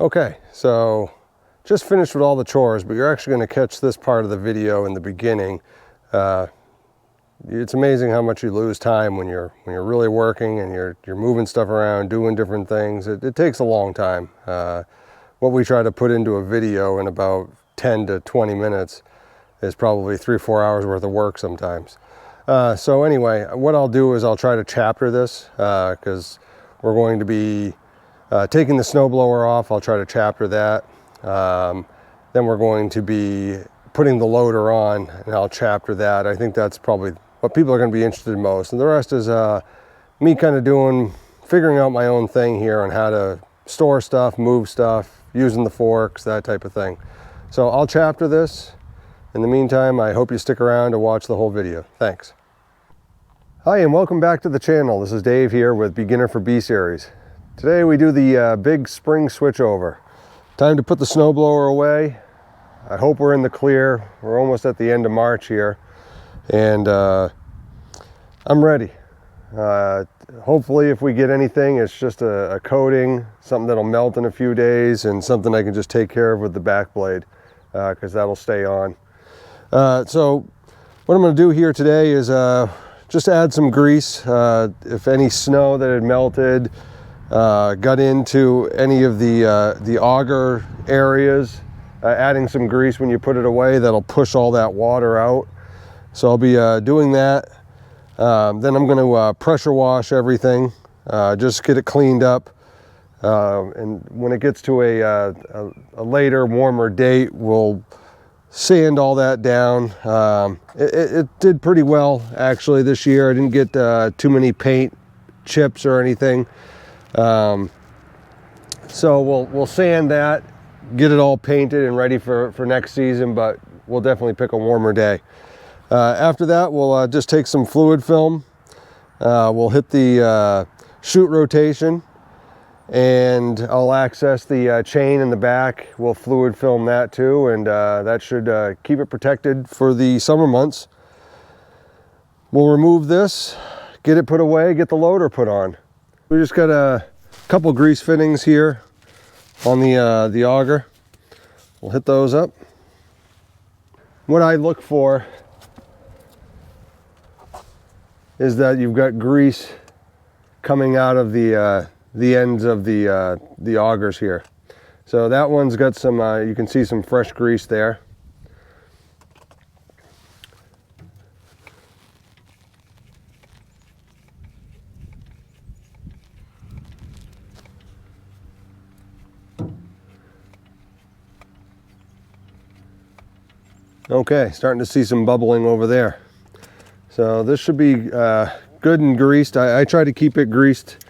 Okay, so just finished with all the chores, but you're actually going to catch this part of the video in the beginning. It's amazing how much you lose time when you're really working and you're moving stuff around, doing different things. It takes a long time. What we try to put into a video in about 10 to 20 minutes is probably 3-4 hours worth of work sometimes. So anyway, what I'll do is I'll try to chapter this because we're going to be taking the snowblower off. I'll try to chapter that. Then we're going to be putting the loader on, and I'll chapter that. I think that's probably what people are going to be interested in most. And the rest is me kind of figuring out my own thing here on how to store stuff, move stuff, using the forks, that type of thing. So I'll chapter this. In the meantime, I hope you stick around to watch the whole video. Thanks. Hi, and welcome back to the channel. This is Dave here with Beginner for B Series. Today we do the big spring switchover. Time to put the snowblower away. I hope we're in the clear. We're almost at the end of March here, and I'm ready. Hopefully if we get anything, it's just a coating, something that'll melt in a few days, and something I can just take care of with the back blade, because that'll stay on. So what I'm going to do here today is just add some grease. If any snow that had melted got into any of the auger areas, adding some grease when you put it away, that'll push all that water out. So I'll be doing that. Then I'm going to pressure wash everything, just get it cleaned up. And when it gets to a later, warmer date, we'll sand all that down. It did pretty well actually this year. I didn't get too many paint chips or anything. So we'll sand that, get it all painted and ready for next season, but we'll definitely pick a warmer day. After that, we'll just take some fluid film. We'll hit the chute rotation, and I'll access the chain in the back. We'll fluid film that too, and that should keep it protected for the summer months. We'll remove this, get it put away, get the loader put on. We just got a couple grease fittings here on the auger. We'll hit those up. What I look for is that you've got grease coming out of the ends of the augers here. So that one's got some, you can see some fresh grease there. Okay, starting to see some bubbling over there. So this should be good and greased. I try to keep it greased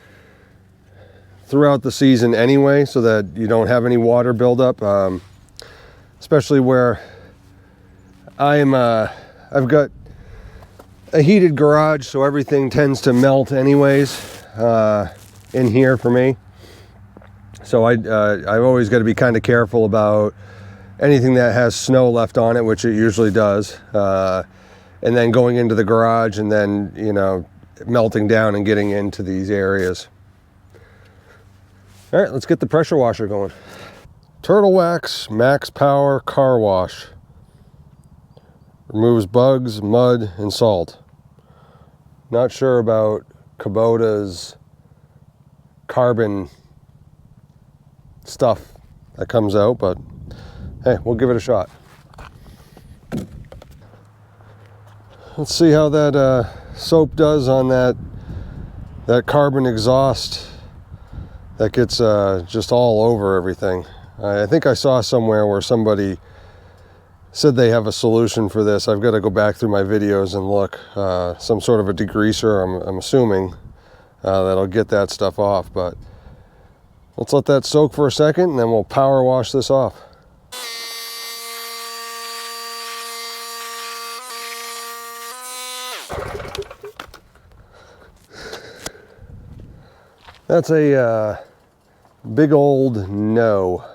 throughout the season anyway, so that you don't have any water buildup, especially where I've got a heated garage, so everything tends to melt anyways in here for me. So I've always got to be kind of careful about anything that has snow left on it, which it usually does, and then going into the garage and then, you know, melting down and getting into these areas. All right, let's get the pressure washer going. Turtle Wax Max Power Car Wash. Removes bugs, mud, and salt. Not sure about Kubota's carbon stuff that comes out, but hey, we'll give it a shot. Let's see how that soap does on that carbon exhaust that gets just all over everything. I think I saw somewhere where somebody said they have a solution for this. I've got to go back through my videos and look. Some sort of a degreaser, I'm assuming, that'll get that stuff off. But let's let that soak for a second, and then we'll power wash this off. That's a big old no.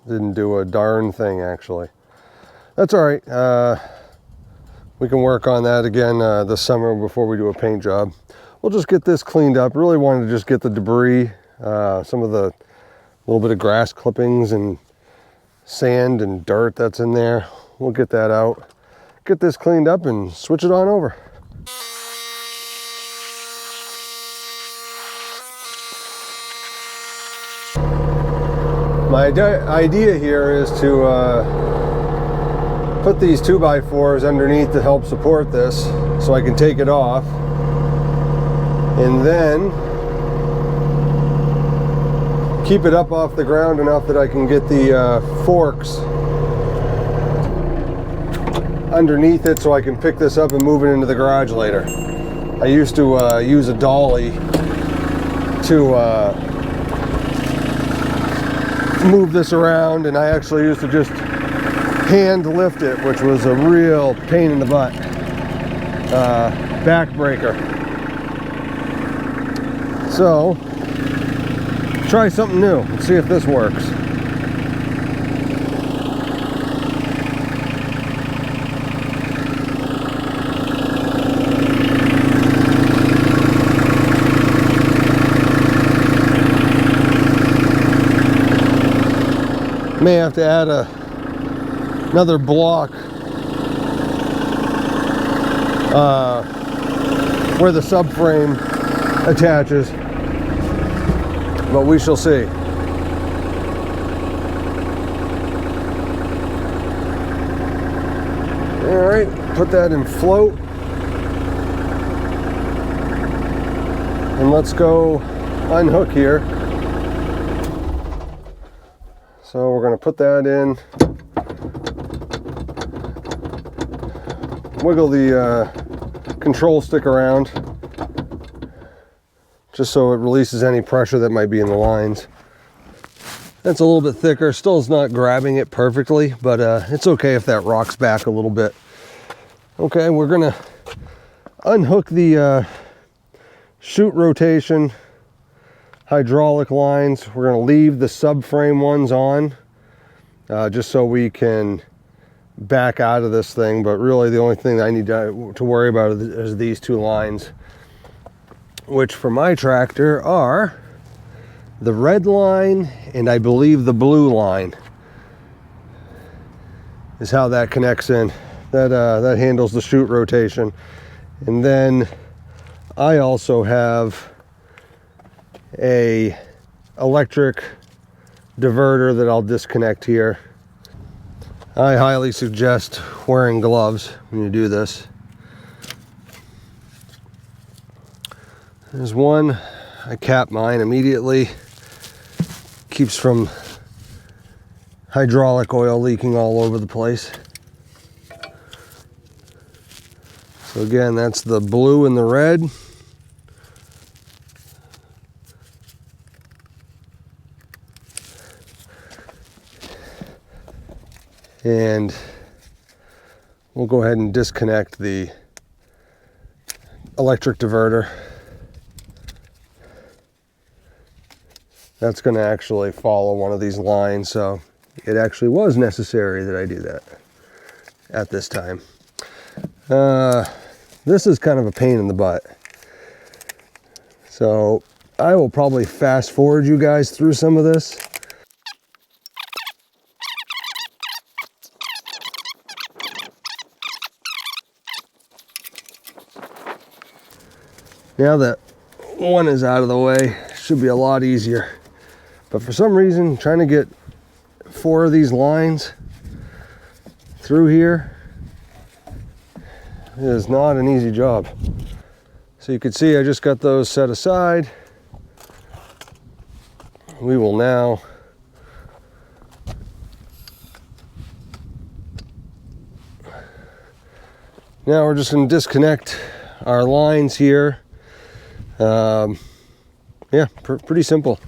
Didn't do a darn thing, actually. That's all right. We can work on that again this summer before we do a paint job. We'll just get this cleaned up. Really wanted to just get the debris, some of the little bit of grass clippings and sand and dirt that's in there. We'll get that out, get this cleaned up, and switch it on over. My idea here is to put these 2x4s underneath to help support this so I can take it off, and then keep it up off the ground enough that I can get the forks underneath it so I can pick this up and move it into the garage later. I used to use a dolly to move this around, and I actually used to just hand lift it, which was a real pain in the butt, backbreaker. So try something new and see if this works. May have to add another block where the subframe attaches, but we shall see. All right, put that in float, and let's go unhook here. So we're going to put that in, wiggle the control stick around just so it releases any pressure that might be in the lines. That's a little bit thicker, still is not grabbing it perfectly, but it's okay if that rocks back a little bit. Okay, we're going to unhook the chute rotation hydraulic lines. We're going to leave the subframe ones on just so we can back out of this thing, but really the only thing that I need to worry about is these two lines, which for my tractor are the red line and I believe the blue line is how that connects in. That handles the chute rotation. And then I also have a electric diverter that I'll disconnect here. I highly suggest wearing gloves when you do this. There's one, I cap mine immediately, keeps from hydraulic oil leaking all over the place. So again, that's the blue and the red. And we'll go ahead and disconnect the electric diverter. That's going to actually follow one of these lines, so it actually was necessary that I do that at this time. This is kind of a pain in the butt, so I will probably fast forward you guys through some of this. Now that one is out of the way, it should be a lot easier. But for some reason, trying to get 4 of these lines through here is not an easy job. So you can see I just got those set aside. We will now we're just going to disconnect our lines here. Yeah, pretty simple.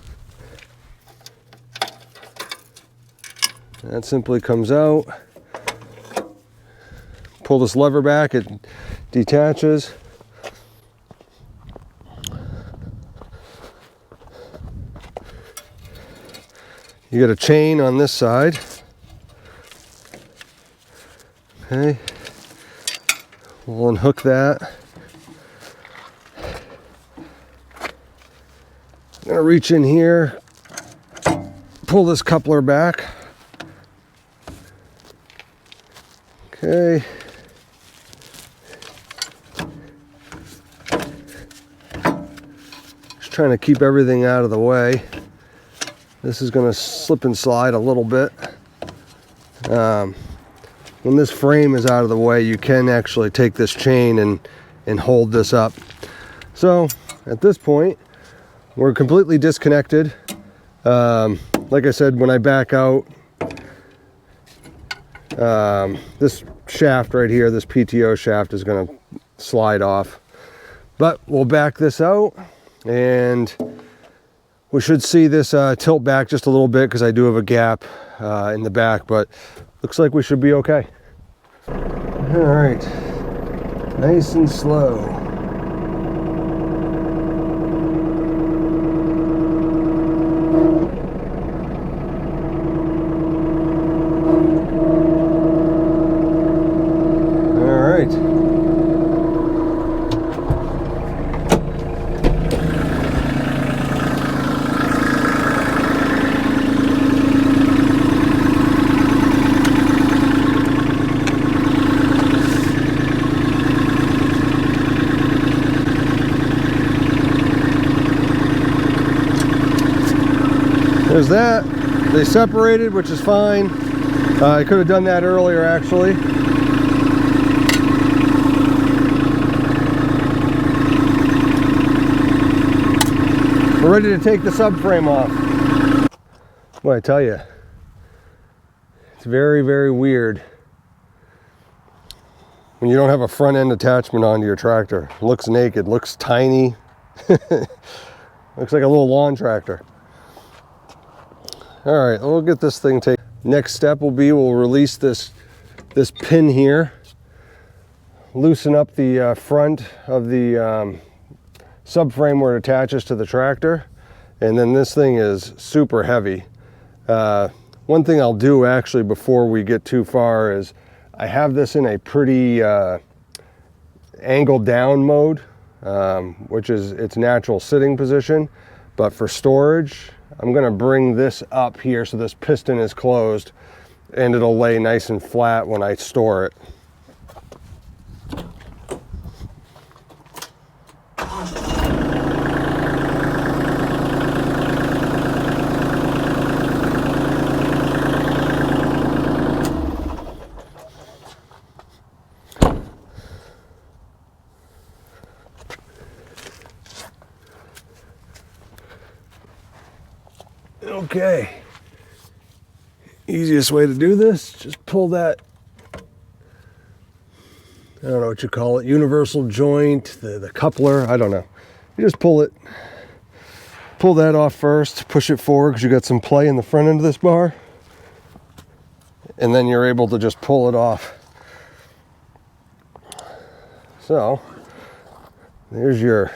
That simply comes out. Pull this lever back, it detaches. You got a chain on this side. Okay. We'll unhook that. I'm gonna reach in here, pull this coupler back. Okay. Just trying to keep everything out of the way. This is going to slip and slide a little bit. When this frame is out of the way, you can actually take this chain and hold this up. So at this point, we're completely disconnected. Like I said, when I back out, this shaft right here, this PTO shaft, is going to slide off. But we'll back this out, and we should see this tilt back just a little bit because I do have a gap in the back, but looks like we should be okay. All right, nice and slow. All right. There's that. They separated, which is fine. I could have done that earlier, actually. We're ready to take the subframe off. Well, I tell you, it's very, very weird when you don't have a front end attachment onto your tractor. It looks naked, looks tiny. Looks like a little lawn tractor. All right, we'll get this thing taken. Next step will be we'll release this pin here, loosen up the front of the subframe where it attaches to the tractor, and then this thing is super heavy. One thing I'll do actually before we get too far is I have this in a pretty angled down mode, which is its natural sitting position, but for storage, I'm going to bring this up here so this piston is closed and it'll lay nice and flat when I store it. Okay, easiest way to do this, just pull that, I don't know what you call it, universal joint, the coupler, I don't know. You just pull that off first, push it forward because you got some play in the front end of this bar, and then you're able to just pull it off. So, there's your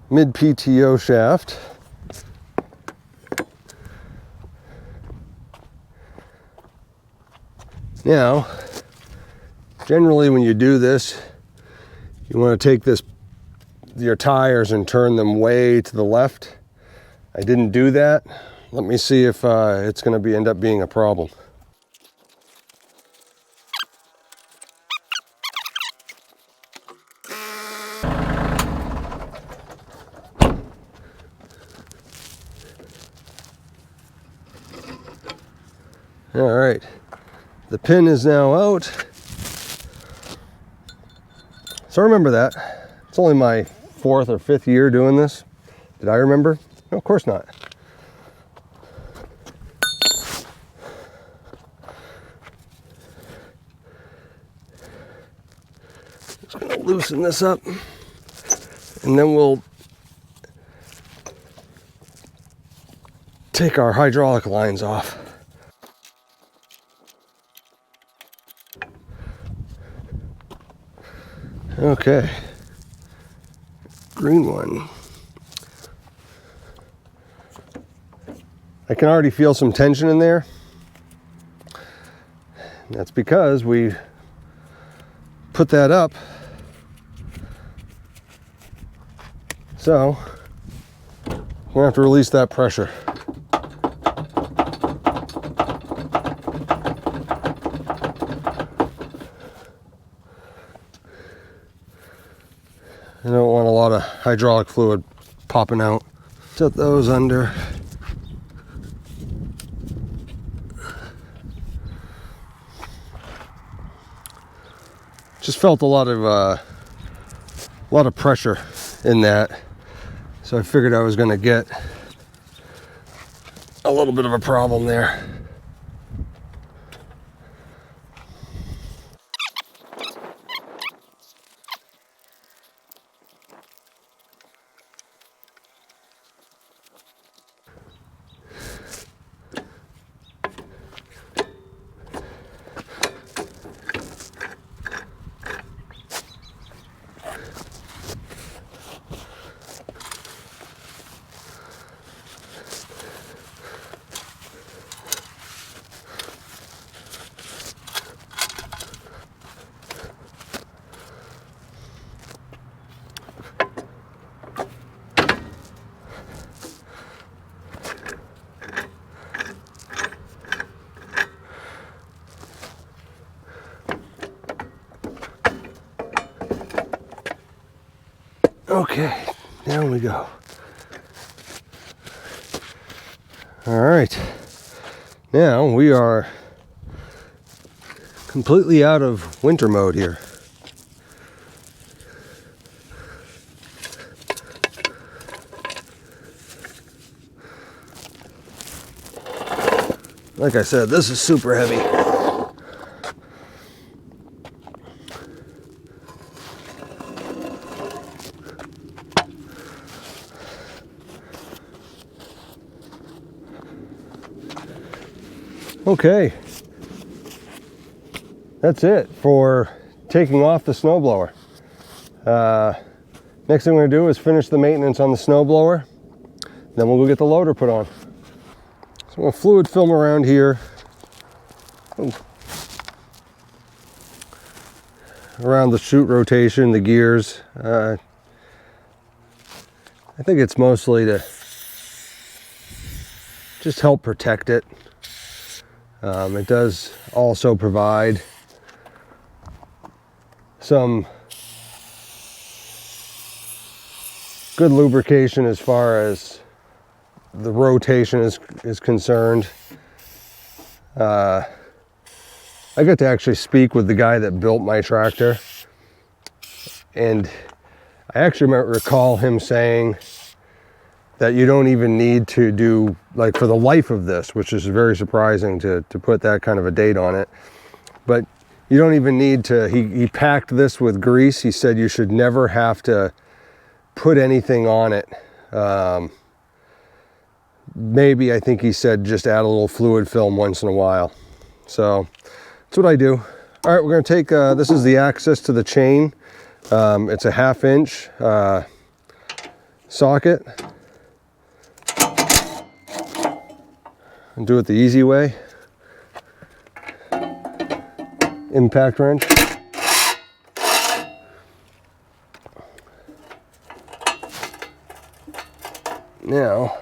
mid PTO shaft. Now, generally when you do this, you want to take your tires and turn them way to the left. I didn't do that. Let me see if it's going to end up being a problem. All right. The pin is now out. So remember that. It's only my 4th or 5th year doing this. Did I remember? No, of course not. Just gonna loosen this up, and then we'll take our hydraulic lines off. Okay, green one. I can already feel some tension in there. That's because we put that up. So we're gonna have to release that pressure. I don't want a lot of hydraulic fluid popping out. Set those under. Just felt a lot of pressure in that, so I figured I was going to get a little bit of a problem there. Okay, down we go. All right, now we are completely out of winter mode here. Like I said, this is super heavy. Okay, that's it for taking off the snowblower. Next thing we're gonna do is finish the maintenance on the snowblower. Then we'll go get the loader put on. So I'm gonna fluid film around here. Ooh. Around the chute rotation, the gears. I think it's mostly to just help protect it. It does also provide some good lubrication as far as the rotation is concerned. I got to actually speak with the guy that built my tractor, and I actually recall him saying that you don't even need to do, like, for the life of this, which is very surprising to put that kind of a date on it, but you don't even need to, he packed this with grease. He said you should never have to put anything on it. Maybe, I think he said, just add a little fluid film once in a while. So that's what I do. All right, we're gonna take, this is the access to the chain. It's a 1/2 inch socket. And do it the easy way. Impact wrench. Now,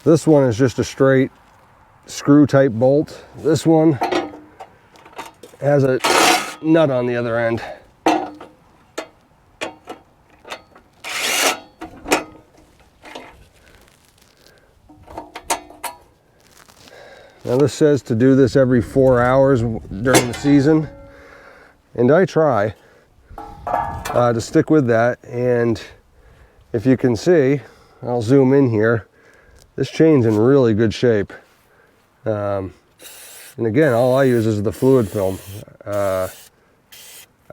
this one is just a straight screw type bolt. This one has a nut on the other end. Now this says to do this every 4 hours during the season, and I try to stick with that. And if you can see, I'll zoom in here, this chain's in really good shape. And again, all I use is the fluid film. I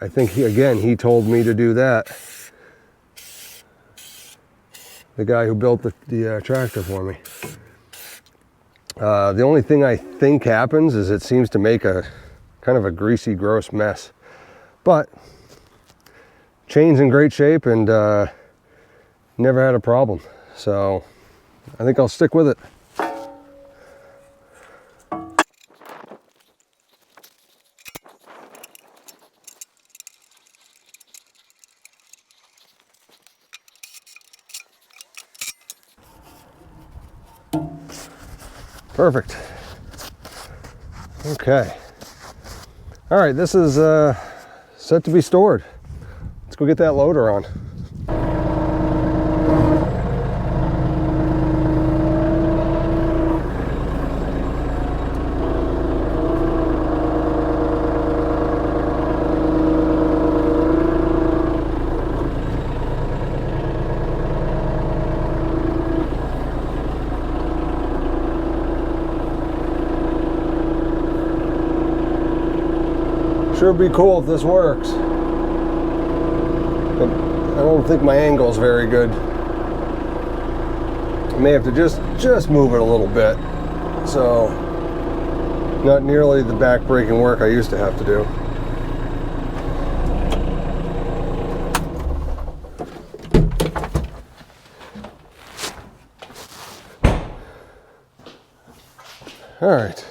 think he told me to do that. The guy who built the tractor for me. The only thing I think happens is it seems to make a kind of a greasy, gross mess. But chain's in great shape, and never had a problem. So I think I'll stick with it. Perfect. Okay. All right, this is set to be stored. let's go get that loader on. Sure would be cool if this works, but I don't think my angle is very good. I may have to just move it a little bit, so not nearly the back-breaking work I used to have to do. All right,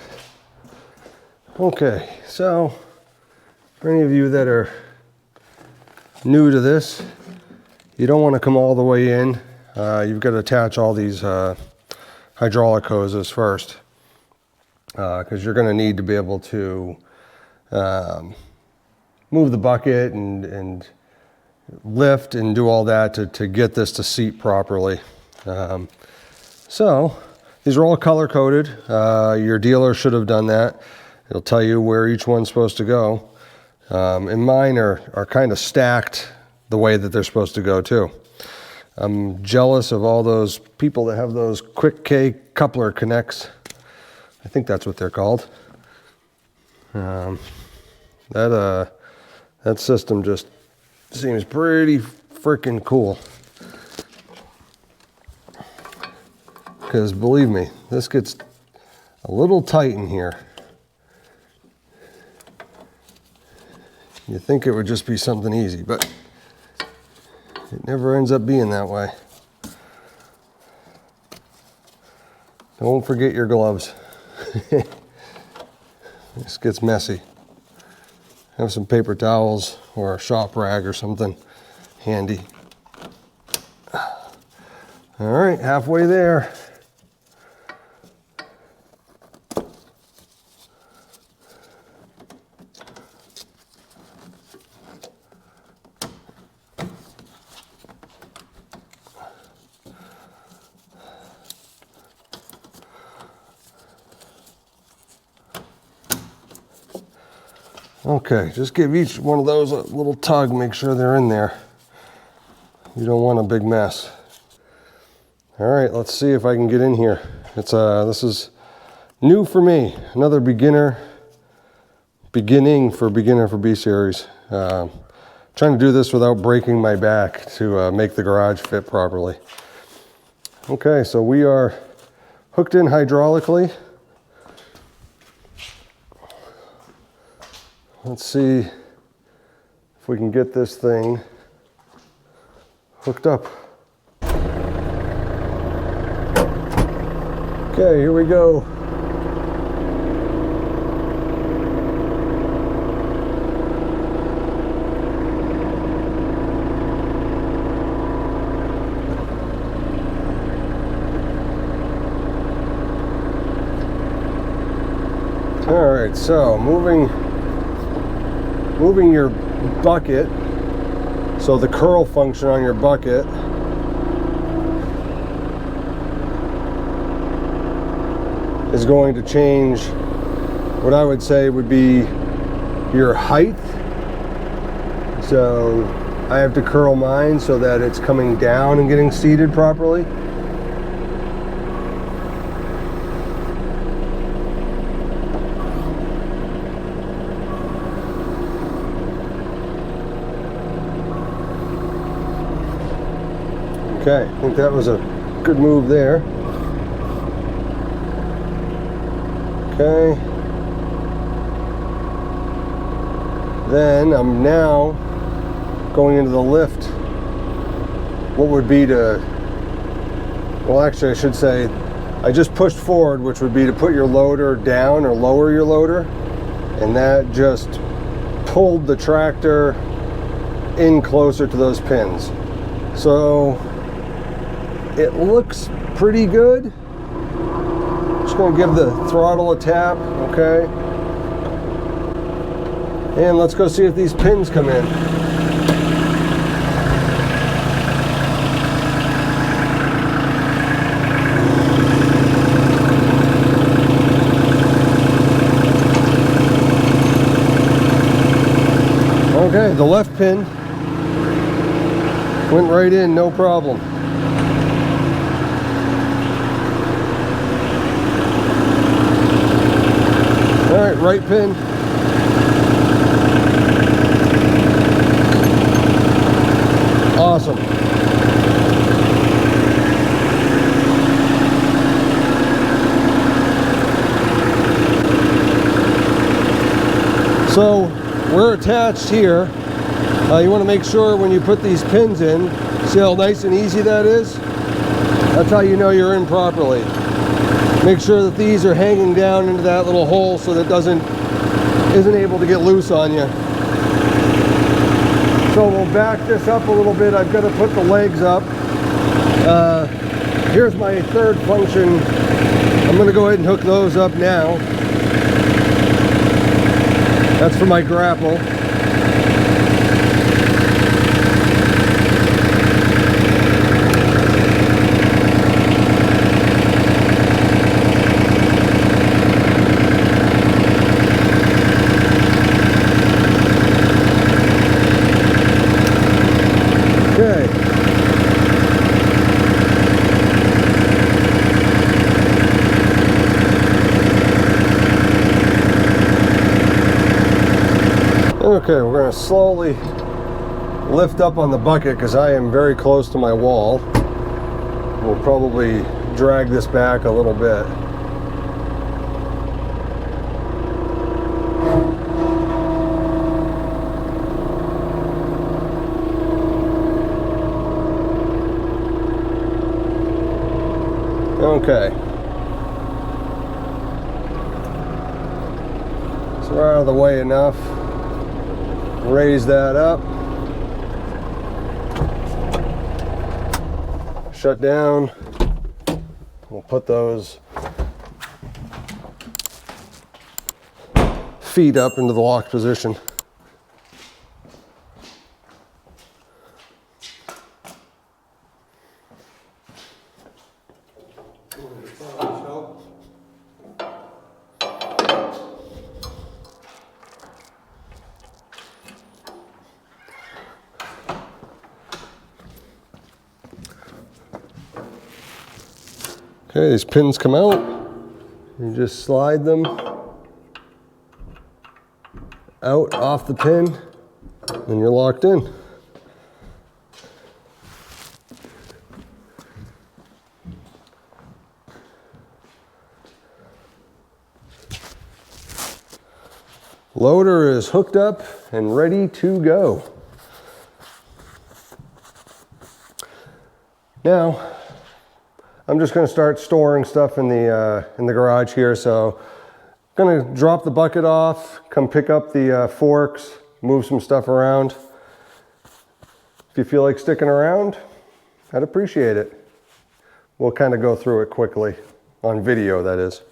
okay, so for any of you that are new to this, you don't want to come all the way in. You've got to attach all these hydraulic hoses first, because you're going to need to be able to move the bucket and lift and do all that to get this to seat properly. So these are all color coded. Your dealer should have done that. It'll tell you where each one's supposed to go. And mine are kind of stacked the way that they're supposed to go too. I'm jealous of all those people that have those quick K coupler connects. I think that's what they're called. That system just seems pretty freaking cool. Because believe me, this gets a little tight in here. You think it would just be something easy, but it never ends up being that way. Don't forget your gloves. This gets messy. Have some paper towels or a shop rag or something handy. All right, halfway there. Okay, just give each one of those a little tug, make sure they're in there. You don't want a big mess. All right, let's see if I can get in here. This is new for me. Another beginning for B series. Trying to do this without breaking my back to make the garage fit properly. Okay, so we are hooked in hydraulically. Let's see if we can get this thing hooked up. Okay, here we go. All right, so moving your bucket, so the curl function on your bucket is going to change what I would say would be your height. So I have to curl mine so that it's coming down and getting seated properly. Okay, I think that was a good move there. Okay. Then I'm now going into the lift. What would be to, well actually I should say, I just pushed forward, which would be to put your loader down or lower your loader. And that just pulled the tractor in closer to those pins. So it looks pretty good. Just gonna give the throttle a tap, okay? And let's go see if these pins come in. Okay, the left pin went right in, no problem. All right, right pin. Awesome. So we're attached here. You want to make sure when you put these pins in, see how nice and easy that is? That's how you know you're in properly. Make sure that these are hanging down into that little hole so that isn't able to get loose on you. So we'll back this up a little bit. I've got to put the legs up. Here's my third function. I'm going to go ahead and hook those up now. That's for my grapple. Okay, we're going to slowly lift up on the bucket because I am very close to my wall. We'll probably drag this back a little bit. Okay. So we're out of the way enough. Raise that up. Shut down. We'll put those feet up into the lock position. Okay, these pins come out. You just slide them out off the pin, and you're locked in. Loader is hooked up and ready to go. Now, I'm just going to start storing stuff in the garage here. So I'm going to drop the bucket off, come pick up the forks, move some stuff around. If you feel like sticking around, I'd appreciate it. We'll kind of go through it quickly, on video that is.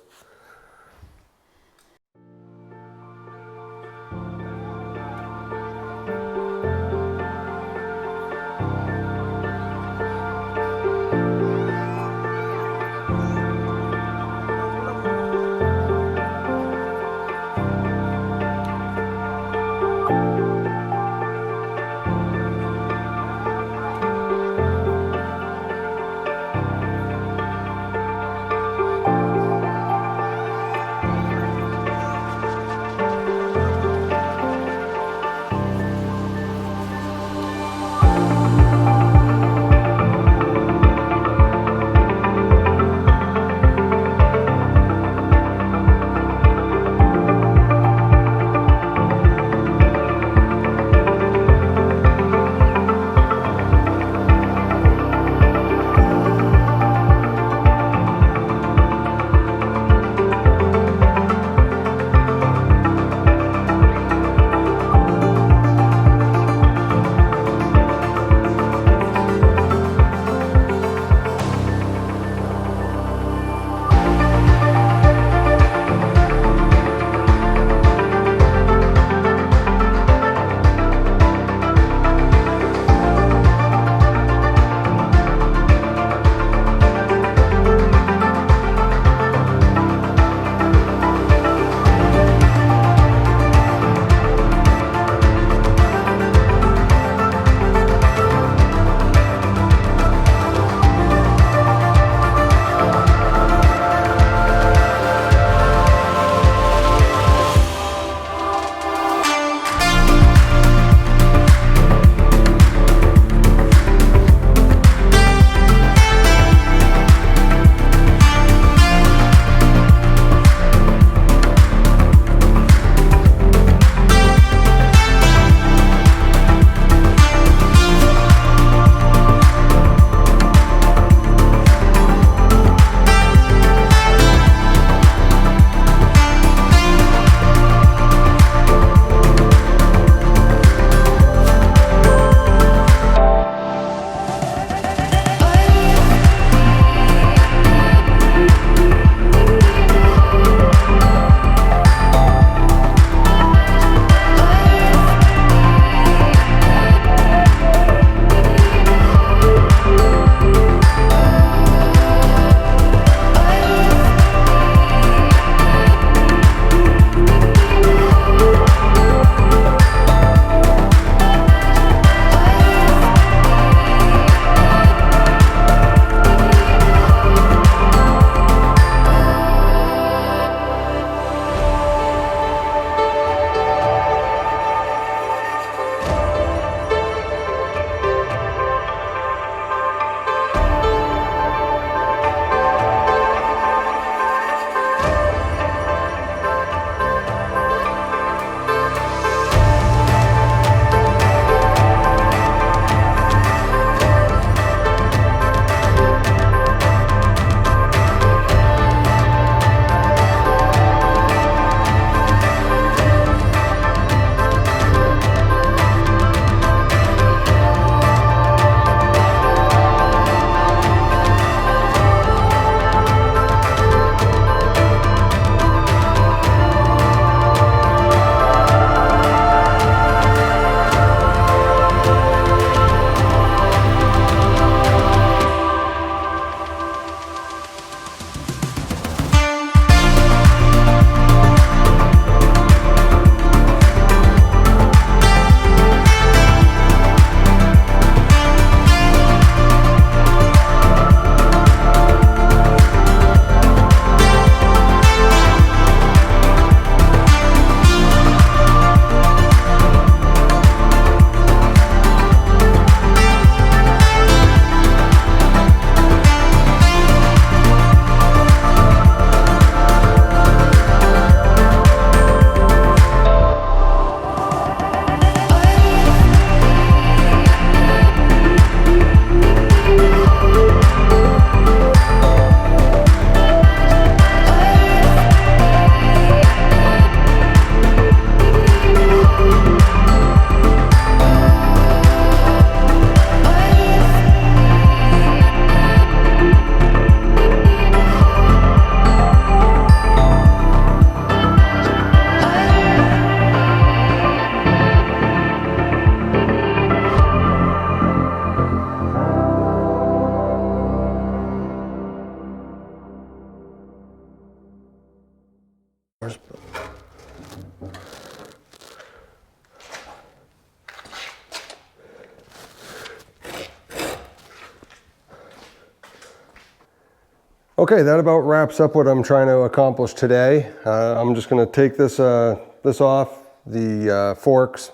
Okay, that about wraps up what I'm trying to accomplish today. I'm just going to take this off the forks,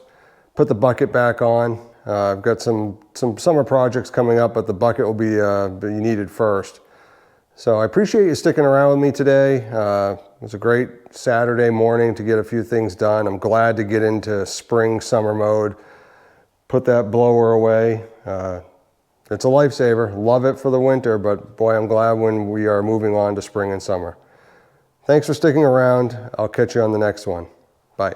put the bucket back on. I've got some summer projects coming up, but the bucket will be needed first. So I appreciate you sticking around with me today. It was a great Saturday morning to get a few things done. I'm glad to get into spring summer mode. Put that blower away. It's a lifesaver. Love it for the winter, but boy, I'm glad when we are moving on to spring and summer. Thanks for sticking around. I'll catch you on the next one. Bye.